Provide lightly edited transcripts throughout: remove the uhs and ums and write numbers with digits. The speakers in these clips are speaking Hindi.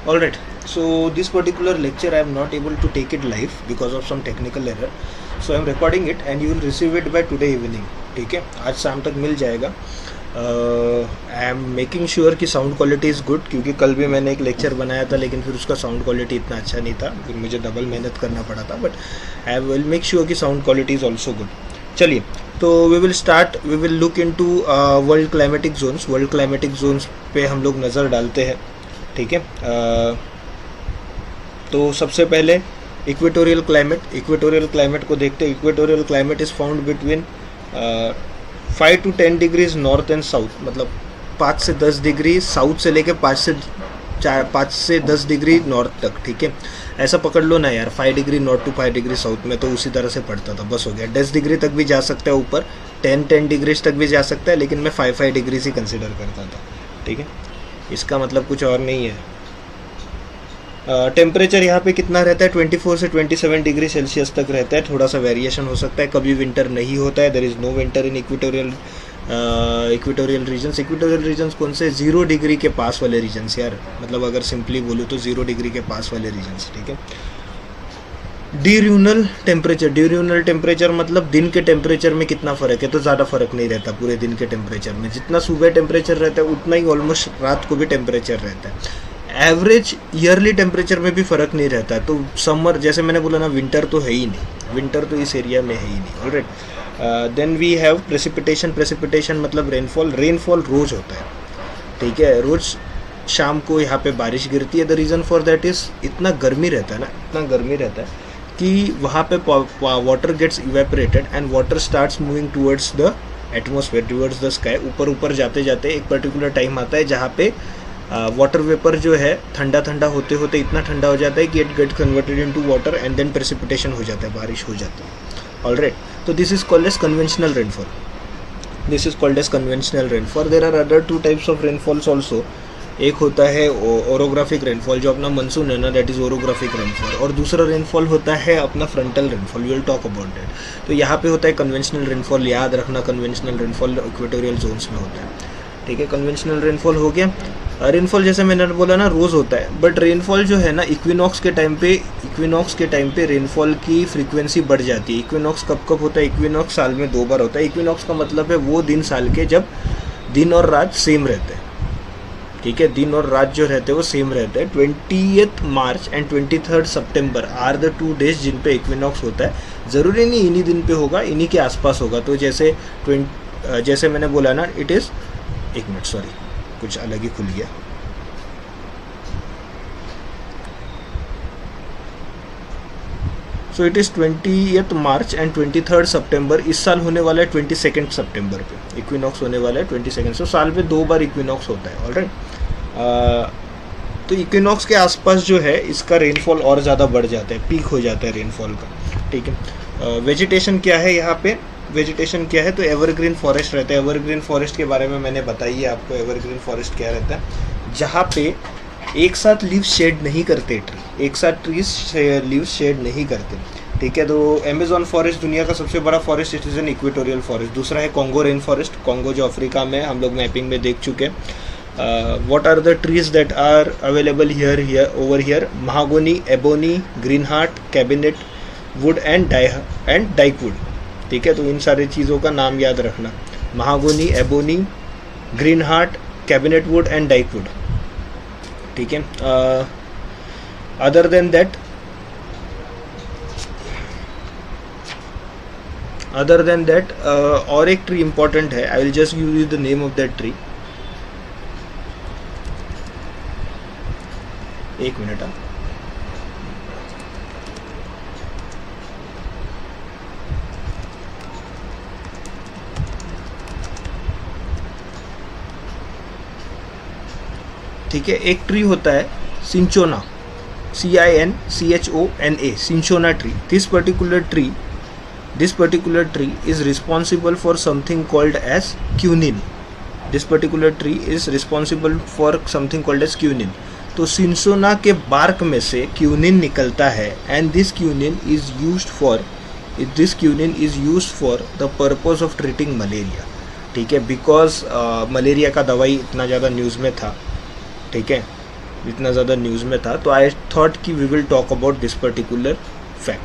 All right. So this particular lecture I am not able to take it live because of some technical error. So I am recording it and you will receive it by today evening. ठीक है, आज शाम तक मिल जाएगा. आई एम मेकिंग श्योर कि साउंड क्वालिटी इज़ गुड, क्योंकि कल भी मैंने एक लेक्चर बनाया था लेकिन फिर उसका साउंड क्वालिटी इतना अच्छा नहीं था, फिर मुझे डबल मेहनत करना पड़ा था. But I will make sure कि sound quality is also good. चलिए, तो we will look into world climatic zones. World climatic zones पे हम लोग नज़र डालते हैं. ठीक है, तो सबसे पहले इक्वेटोरियल क्लाइमेट को देखते हैं. Equatorial climate is found between 5 to 10 degrees north and south, मतलब 5 से 10 डिग्री साउथ से लेके 5 से 10 डिग्री नॉर्थ तक. ठीक है, ऐसा पकड़ लो ना यार, 5 degree north to 5 degree south में तो उसी तरह से पड़ता था, बस हो गया. 10 डिग्री तक भी जा सकता है ऊपर, 10 डिग्रीज तक भी जा सकता है, लेकिन मैं 5 डिग्रीज ही कंसिडर करता था. ठीक है, इसका मतलब कुछ और नहीं है. टेम्परेचर यहाँ पे कितना रहता है, 24 से 27 डिग्री सेल्सियस तक रहता है. थोड़ा सा वेरिएशन हो सकता है, कभी विंटर नहीं होता है. There is no winter in equatorial regions. Equatorial regions कौन से? 0 डिग्री के पास वाले रीजन्स यार, मतलब अगर सिंपली बोलूँ तो 0 डिग्री के पास वाले रीजन्स. ठीक है. डियूरनल टेम्परेचर मतलब दिन के टेम्परेचर में कितना फ़र्क है, तो ज़्यादा फर्क नहीं रहता पूरे दिन के टेम्परेचर में. जितना सुबह टेम्परेचर रहता है उतना ही ऑलमोस्ट रात को भी टेम्परेचर रहता है. एवरेज ईयरली टेम्परेचर में भी फ़र्क नहीं रहता. तो समर, जैसे मैंने बोला ना, विंटर तो है ही नहीं, विंटर तो इस एरिया में है ही नहीं. Alright, then we have precipitation मतलब रेनफॉल रोज़ होता है. ठीक है, रोज़ शाम को यहाँ पे बारिश गिरती है. The reason for that is इतना गर्मी रहता है ना, इतना गर्मी रहता है कि वहाँ पे water gets evaporated and water starts moving towards the atmosphere, towards the sky. ऊपर जाते जाते एक पर्टिकुलर टाइम आता है जहाँ पे वाटर वेपर जो है ठंडा होते होते इतना ठंडा हो जाता है कि it get converted into water and then precipitation हो जाता है, बारिश हो जाती है. ऑलराइट, तो this is called as conventional rainfall. There are other 2 types of rainfalls also. एक होता है ओरोग्राफिक रेनफॉल, जो अपना मानसून है ना, दैट इज़ ओरोग्राफिक रेनफॉल. और दूसरा रेनफॉल होता है अपना frontal rainfall. We will talk about that. तो यहाँ पे होता है कन्वेंशनल रेनफॉल. याद रखना, कन्वेंशनल रेनफॉल इक्वेटोरियल जोन्स में होता है. ठीक है, कन्वेंशनल रेनफॉल हो गया. रेनफॉल जैसे मैंने बोला ना, रोज़ होता है. बट रेनफॉल जो है ना, इक्विनॉक्स के टाइम पे रेनफॉल की फ्रीक्वेंसी बढ़ जाती है. इक्विनॉक्स कब होता है? इक्विनॉक्स साल में 2 बार होता है. इक्विनॉक्स का मतलब है वो दिन साल के जब दिन और रात सेम रहते हैं. ठीक है, दिन और रात जो रहते हैं वो सेम रहते हैं. 20th मार्च एंड 23rd सितंबर आर द 2 डेज जिन पे इक्विनॉक्स होता है. ज़रूरी नहीं इन्हीं दिन पे होगा, इन्हीं के आसपास होगा. तो जैसे मैंने बोला ना, इट इज़, एक मिनट, सॉरी, कुछ अलग ही खुल गया. So it is 20th March and 23rd सितंबर. इस साल होने वाला है 22nd सितंबर पे इक्विनॉक्स होने वाला है 22nd. सो साल में 2 बार इक्विनॉक्स होता है. ऑलराइट, तो इक्विनॉक्स के आसपास जो है इसका रेनफॉल और ज़्यादा बढ़ जाता है, पीक हो जाता है रेनफॉल का. ठीक है, वेजिटेशन क्या है यहाँ पे? वेजिटेशन क्या है? तो एवरग्रीन फॉरेस्ट रहता है. एवरग्रीन फॉरेस्ट के बारे में मैंने बताई है आपको. एवरग्रीन फॉरेस्ट क्या रहता है? जहाँ पे एक साथ लीव्स शेड नहीं करते ट्री, एक साथ लीव्स शेड नहीं करते. ठीक है, तो अमेज़न फॉरेस्ट दुनिया का सबसे बड़ा forest, it is an equatorial forest. दूसरा है कॉन्गो रेन फॉरेस्ट, कॉन्गो जो अफ्रीका में, हम लोग मैपिंग में देख चुके हैं. What are the trees that are available over here? Mahogany, ebony, greenheart, cabinet wood and डाइकवुड. ठीक है, तो इन सारी चीज़ों का नाम याद रखना. Mahogany, ebony, greenheart, cabinet wood and डाइकवुड. ठीक है, अदर देन दैट और एक ट्री इंपॉर्टेंट है. I will just give you the name of that tree. एक मिनट. ठीक है, एक ट्री होता है सिंचोना, CINCHONA, सिंचोना tree. This particular tree is responsible for something called as quinine. तो सिंचोना के बार्क में से क्यूनिन निकलता है and this quinine is used for the purpose of treating malaria. ठीक है, बिकॉज मलेरिया का दवाई इतना ज़्यादा न्यूज़ में था. ठीक है, इतना ज़्यादा न्यूज़ में था, तो आई थॉट कि we will talk about this particular fact,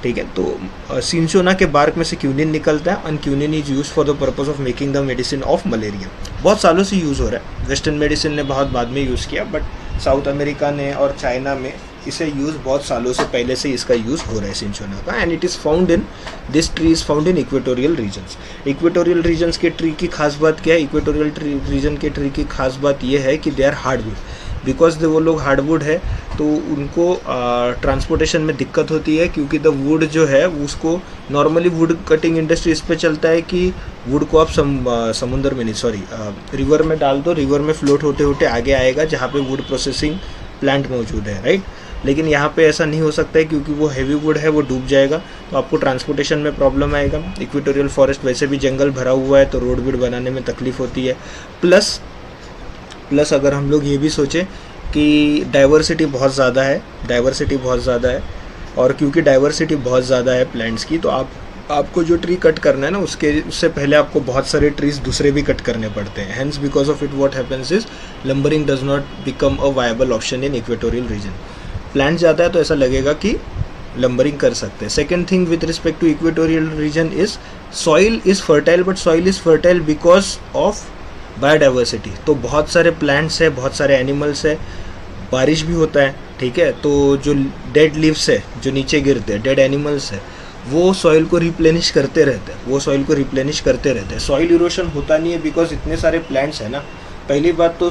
ठीक है। तो सिंचोना के बार्क में से क्यूनिन निकलता है, and quinine is use for the purpose of making the medicine of malaria. बहुत सालों से यूज़ हो रहा है, वेस्टर्न मेडिसिन ने बहुत बाद में यूज़ किया, बट साउथ अमेरिका ने और चाइना में इसे यूज़ बहुत सालों से पहले से इसका यूज़ हो रहा है सिंचोना का। And it is found in this tree is found in equatorial regions. Equatorial regions के ट्री की खास बात क्या है? इक्वेटोरियल रीजन के ट्री की खास बात ये है कि दे आर हार्डवुड, बिकॉज वो लोग हार्डवुड है तो उनको ट्रांसपोर्टेशन में दिक्कत होती है, क्योंकि द वुड जो है उसको नॉर्मली वुड कटिंग इंडस्ट्री इस पे चलता है कि वुड को आप समुंदर में नहीं, सॉरी, रिवर में डाल दो, रिवर में फ्लोट होते होते आगे आएगा जहाँ पे वुड प्रोसेसिंग प्लांट मौजूद है, राइट। लेकिन यहाँ पे ऐसा नहीं हो सकता है, क्योंकि वो हैवी वुड है, वो डूब जाएगा, तो आपको ट्रांसपोर्टेशन में प्रॉब्लम आएगा। इक्वेटोरियल फॉरेस्ट वैसे भी जंगल भरा हुआ है, तो रोड वुड बनाने में तकलीफ होती है। प्लस अगर हम लोग ये भी सोचें कि डाइवर्सिटी बहुत ज़्यादा है, और क्योंकि डाइवर्सिटी बहुत ज़्यादा है प्लांट्स की, तो आपको जो ट्री कट करना है ना, उससे पहले आपको बहुत सारे ट्रीज दूसरे भी कट करने पड़ते हैं। Hence because of it what happens is lumbering does not become a viable option in equatorial region. Plant जाता है तो ऐसा लगेगा कि लंबरिंग कर सकते हैं। Second thing with respect to equatorial region is soil is fertile, but soil is fertile because of biodiversity. तो बहुत सारे प्लांट्स है, बहुत सारे एनिमल्स है, बारिश भी होता है, ठीक है। तो जो डेड लीव्स है जो नीचे गिरते हैं, डेड एनिमल्स है, वो सॉइल को रिप्लेनिश करते रहते हैं। सॉइल इरोशन होता नहीं है बिकॉज इतने सारे प्लांट्स है ना। पहली बात तो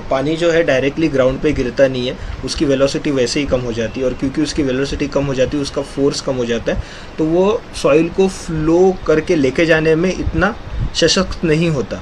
पानी जो है डायरेक्टली ग्राउंड पे गिरता नहीं है, उसकी वेलोसिटी वैसे ही कम हो जाती है, और क्योंकि उसकी वेलोसिटी कम हो जाती है उसका फोर्स कम हो जाता है, तो वो सॉइल को फ्लो करके लेके जाने में इतना सशक्त नहीं होता।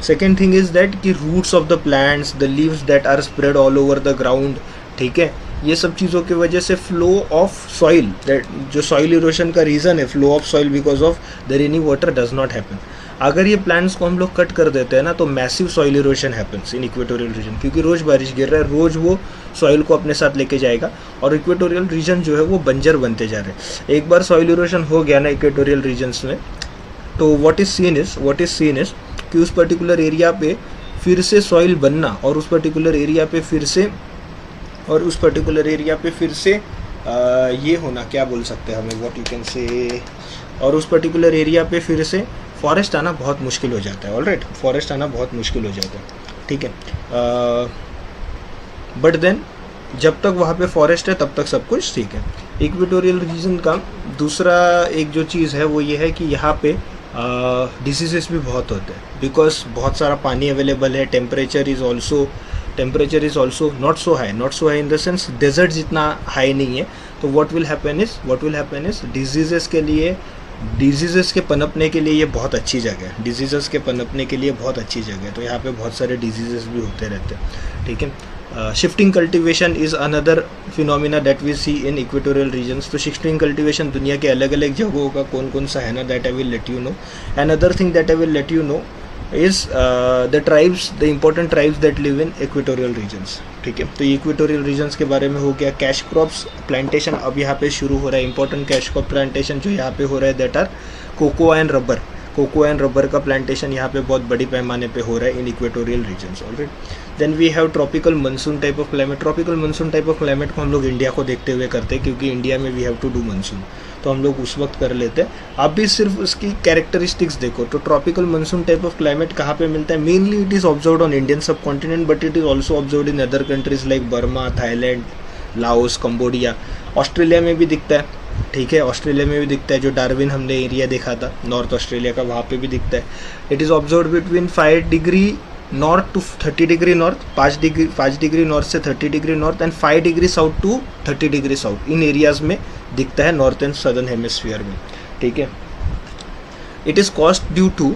सेकेंड थिंग इज़ दैट कि roots of the plants, the leaves that are spread all over the ground, ठीक है, ये सब चीज़ों की वजह से फ्लो ऑफ सॉइल, दैट जो सॉइल इरोशन का रीज़न है, flow of soil because of the rainy water does not happen. अगर ये प्लांट्स को हम लोग कट कर देते हैं ना, तो massive soil erosion happens in equatorial region, क्योंकि रोज़ बारिश गिर रहा है, रोज़ वो सॉइल को अपने साथ लेके जाएगा, और इक्वेटोरियल रीजन जो है वो बंजर बनते जा रहे हैं। एक बार सॉइल इरोशन हो गया ना इक्वेटोरियल रीजन्स में, तो व्हाट इज़ सीन इज़ कि उस पर्टिकुलर एरिया पे फिर से सॉइल बनना, और उस पर्टिकुलर एरिया पे फिर से ये होना, क्या बोल सकते हैं हमें, व्हाट यू कैन से, और उस पर्टिकुलर एरिया पे फिर से फॉरेस्ट आना बहुत मुश्किल हो जाता है। ऑलराइट, फॉरेस्ट आना बहुत मुश्किल हो जाता है, ठीक है। बट देन जब तक वहाँ पे फॉरेस्ट है तब तक सब कुछ ठीक है। इक्वेटोरियल रीजन का दूसरा एक जो चीज़ है वो ये है कि यहाँ पे डिसीजेस भी बहुत होते हैं, बिकॉज बहुत सारा पानी अवेलेबल है। Temperature is also not so high in the sense desert जितना हाई नहीं है। तो what will happen is diseases के पनपने के लिए ये बहुत अच्छी जगह है। तो यहाँ पे बहुत सारे डिजीज़ेस भी होते रहते हैं, ठीक है। Shifting cultivation is another phenomena that we see in equatorial regions. तो शिफ्टिंग कल्टिवेशन दुनिया के अलग अलग जगहों का कौन सा है ना, that I will let you know. Another thing that I will let you know is the important tribes that live in equatorial regions, ठीक है। तो इक्वेटोरियल रीजन्स के बारे में हो गया। कैश क्रॉप्स प्लांटेशन अब यहाँ पे शुरू हो रहा है। इंपॉर्टेंट कैश क्रॉप प्लांटेशन जो यहाँ पे हो रहा है that are cocoa and rubber का प्लांटेशन यहाँ पे बहुत बड़ी पैमाने पे हो रहा है in equatorial regions. Alright, then we have tropical monsoon type of climate. Tropical monsoon type of climate को हम लोग इंडिया को देखते हुए करते हैं, क्योंकि इंडिया में we have to do monsoon, तो हम लोग उस वक्त कर लेते हैं। आप भी सिर्फ उसकी कैरेक्टरिस्टिक्स देखो। तो tropical monsoon type of climate कहाँ पे मिलता है? Mainly it is observed on Indian subcontinent, but it is also observed in other countries like Burma, Thailand, Laos, Cambodia. Australia में भी दिखता है, ठीक है, ऑस्ट्रेलिया में भी दिखता है। जो डार्विन हमने एरिया देखा था नॉर्थ ऑस्ट्रेलिया का, वहाँ पे भी दिखता है। It is observed between 5 degree north to 30 degree north, 5 degree north से 30 degree north, and 5 degree south to 30 degree south. इन एरियाज़ में दिखता है नॉर्थ एंड सदर्न हेमिस्फीयर में, ठीक है। It is caused due to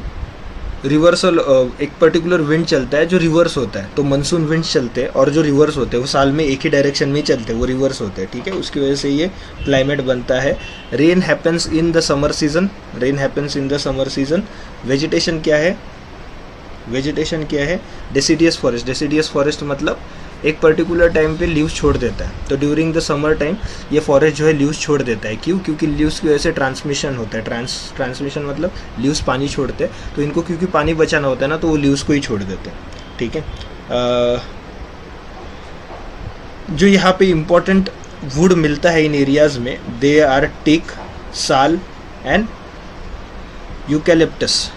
reversal. एक पर्टिकुलर विंड चलता है जो रिवर्स होता है। तो मानसून विंड्स चलते हैं और जो रिवर्स होते हैं वो साल में एक ही डायरेक्शन में चलते हैं, वो रिवर्स होते हैं, ठीक है। उसकी वजह से ये क्लाइमेट बनता है। Rain happens in the summer season. Vegetation क्या है? डेसिडियस फॉरेस्ट मतलब एक पर्टिकुलर टाइम पे लीव्स छोड़ देता है। तो ड्यूरिंग द समर टाइम ये फॉरेस्ट जो है लीव्स छोड़ देता है। क्यों? क्योंकि लीव्स की वजह से ट्रांसमिशन होता है। ट्रांसमिशन मतलब लीव्स पानी छोड़ते हैं, तो इनको क्योंकि पानी बचाना होता है ना, तो वो लीव्स को ही छोड़ देते हैं, ठीक है। जो यहाँ पे इम्पोर्टेंट वुड मिलता है इन एरियाज में, दे आर टीक, साल एंड यूकेलिप्टस।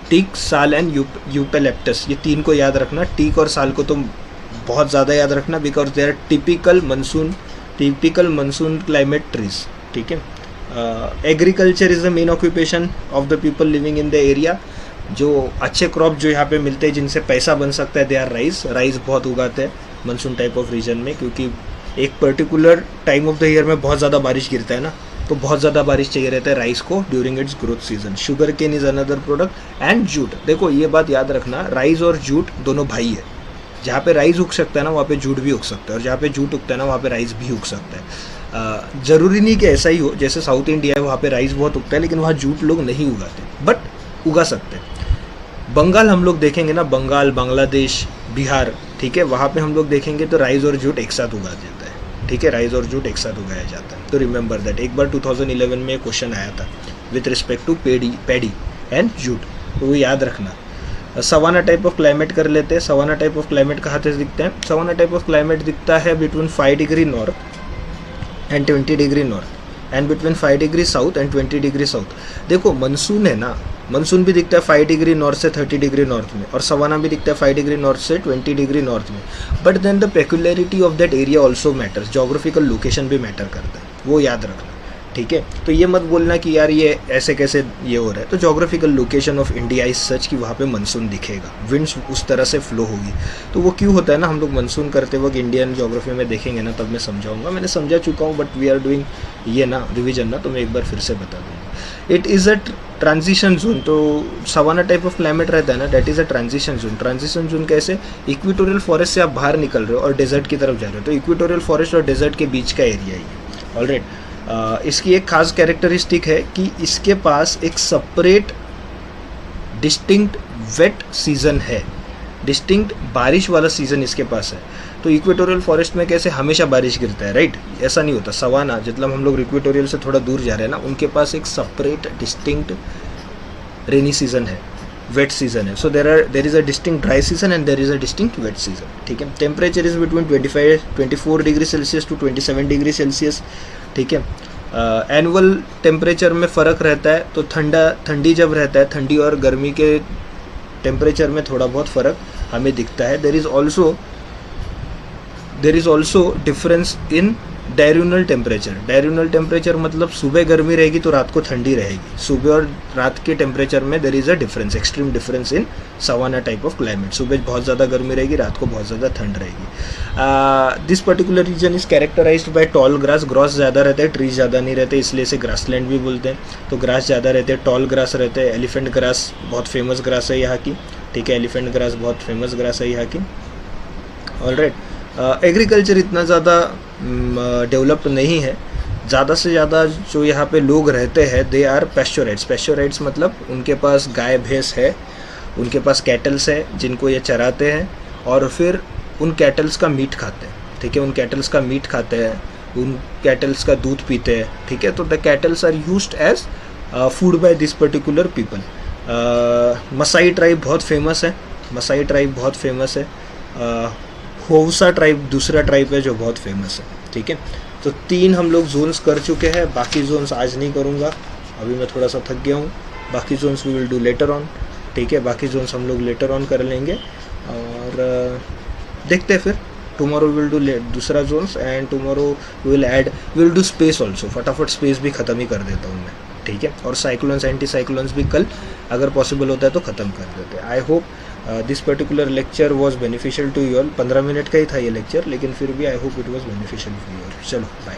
टीक, साल एंड यूकेलिप्टस, ये तीन को याद रखना। टीक और साल को तो बहुत ज़्यादा याद रखना, because they are typical monsoon climate trees. ठीक है। Agriculture is the main occupation of the people living in the area. जो अच्छे क्रॉप जो यहाँ पे मिलते हैं जिनसे पैसा बन सकता है, दे आर राइस बहुत उगाते हैं मानसून टाइप ऑफ रीजन में, क्योंकि एक particular time of the year में बहुत ज़्यादा बारिश गिरता है ना, तो बहुत ज़्यादा बारिश चाहिए रहता है राइस को during its growth season. Sugarcane is another product and jute. देखो ये बात याद रखना, राइस और जूट दोनों भाई है। जहाँ पे राइस उग सकता है ना वहाँ पे जूट भी उग सकता है, और जहाँ पे जूट उगता है ना वहाँ पे राइस भी उग सकता है। ज़रूरी नहीं कि ऐसा ही हो, जैसे साउथ इंडिया है वहाँ पे राइस बहुत उगता है लेकिन वहाँ जूट लोग नहीं उगाते, बट उगा सकते हैं। बंगाल हम लोग देखेंगे ना, बंगाल, बांग्लादेश, बिहार, ठीक है, वहाँ पे हम लोग देखेंगे तो राइस और जूट एक साथ उगा जाता है। ठीक है, राइस और जूट एक साथ उगाया जाता है। तो रिमेंबर दैट, एक बार 2011 में क्वेश्चन आया था with respect to paddy and jute, तो वो याद रखना। सवाना टाइप ऑफ क्लाइमेट कर लेते हैं। सवाना टाइप ऑफ क्लाइमेट कहाँ से दिखते हैं? सवाना टाइप ऑफ क्लाइमेट दिखता है between 5 degree north and 20 degree north and between 5 degree south and 20 degree south. देखो मानसून है ना, मानसून भी दिखता है 5 डिग्री नॉर्थ से 30 डिग्री नॉर्थ में, और सवाना भी दिखता है 5 डिग्री नॉर्थ से 20 डिग्री नॉर्थ में। But then the peculiarity of that area also matters, geographical location भी मैटर करता है, वो याद रखना। ठीक है, तो ये मत बोलना कि यार ये ऐसे कैसे ये हो रहा है। तो geographical location of India is such कि वहाँ पे मानसून दिखेगा, विंड्स उस तरह से फ्लो होगी। तो वो क्यों होता है ना, हम लोग मानसून करते वक्त इंडियन जोग्राफी में देखेंगे ना, तब मैं समझाऊंगा। मैंने समझा चुका हूँ, बट वी आर डूइंग ये ना रिविजन ना, तो मैं एक बार फिर से बता दूँगा। It is a transition zone. तो सवाना टाइप ऑफ क्लाइमेट रहता है ना, that is a transition zone. Transition zone कैसे? इक्वेटोरियल फॉरेस्ट से आप बाहर निकल रहे हो और डेजर्ट की तरफ जा रहे हो, तो इक्वेटोरियल फॉरेस्ट और डेजर्ट के बीच का एरिया ही है। ऑलराइट, इसकी एक खास कैरेक्टरिस्टिक है कि इसके पास एक सेपरेट डिस्टिंक्ट वेट सीजन है, डिस्टिंक्ट बारिश वाला सीजन इसके पास है। तो इक्वेटोरियल फॉरेस्ट में कैसे हमेशा बारिश गिरता है, राइट? ऐसा नहीं होता। सवाना, मतलब हम लोग इक्वेटोरियल से थोड़ा दूर जा रहे हैं ना, उनके पास एक separate distinct rainy season wet, वेट सीजन है। So there is a distinct dry season and there is a distinct wet season. ठीक है, temperature is between 24 degree Celsius to 27 degree Celsius. ठीक है, एनुअल टेम्परेचर में फ़र्क रहता है, तो ठंडी जब रहता है, ठंडी और गर्मी के टेम्परेचर में थोड़ा बहुत फ़र्क हमें दिखता है। There is also difference in diurnal temperature. Diurnal temperature मतलब सुबह गर्मी रहेगी तो रात को ठंडी रहेगी। सुबह और रात के टेम्परेचर में there is a difference, extreme difference in savanna type of climate. सुबह बहुत ज़्यादा गर्मी रहेगी, रात को बहुत ज़्यादा ठंड रहेगी। This particular region is characterized by tall grass. Grass ज़्यादा रहता है, ट्रीज ज़्यादा नहीं रहते, इसलिए इसे ग्रासलैंड भी बोलते हैं। तो ग्रास ज़्यादा रहते हैं, टॉल ग्रास रहते हैं। एलिफेंट ग्रास बहुत फेमस ग्रास है यहाँ की। ठीक है, एलिफेंट ग्रास बहुत फेमस ग्रास है यहाँ की। ऑलराइट, एग्रीकल्चर इतना ज़्यादा डेवलप्ड नहीं है। ज़्यादा से ज़्यादा जो यहाँ पे लोग रहते हैं, दे आर पैस्चोराइट्स। पैस्चोराइट्स मतलब उनके पास गाय भैंस है, उनके पास कैटल्स है जिनको ये चराते हैं, और फिर उन कैटल्स का मीट खाते हैं। ठीक है, उन कैटल्स का मीट खाते हैं, उन कैटल्स का दूध पीते हैं। ठीक है, तो the cattles are used as food by this particular people. Maasai tribe बहुत फेमस है, मसाई ट्राइब बहुत फेमस है। होवसा ट्राइब दूसरा ट्राइब है जो बहुत फेमस है। ठीक है, तो 3 हम लोग जोन्स कर चुके हैं, बाकी जोन्स आज नहीं करूँगा, अभी मैं थोड़ा सा थक गया हूँ। बाकी zones we will do later on. ठीक है, बाकी जोन्स हम लोग लेटर ऑन कर लेंगे, और देखते हैं फिर टुमारो विल डू दूसरा zones, and tomorrow will will do space also. फटाफट स्पेस भी ख़त्म ही कर देता हूँ मैं। ठीक है, और साइक्लोन्स, एंटी साइक्लोन्स भी कल अगर पॉसिबल होता है तो ख़त्म कर देते हैं। I hope this particular lecture was beneficial to you all. 15 minute का ही था ये लेक्चर, लेकिन फिर भी I hope it was beneficial to you all. चलो बाय।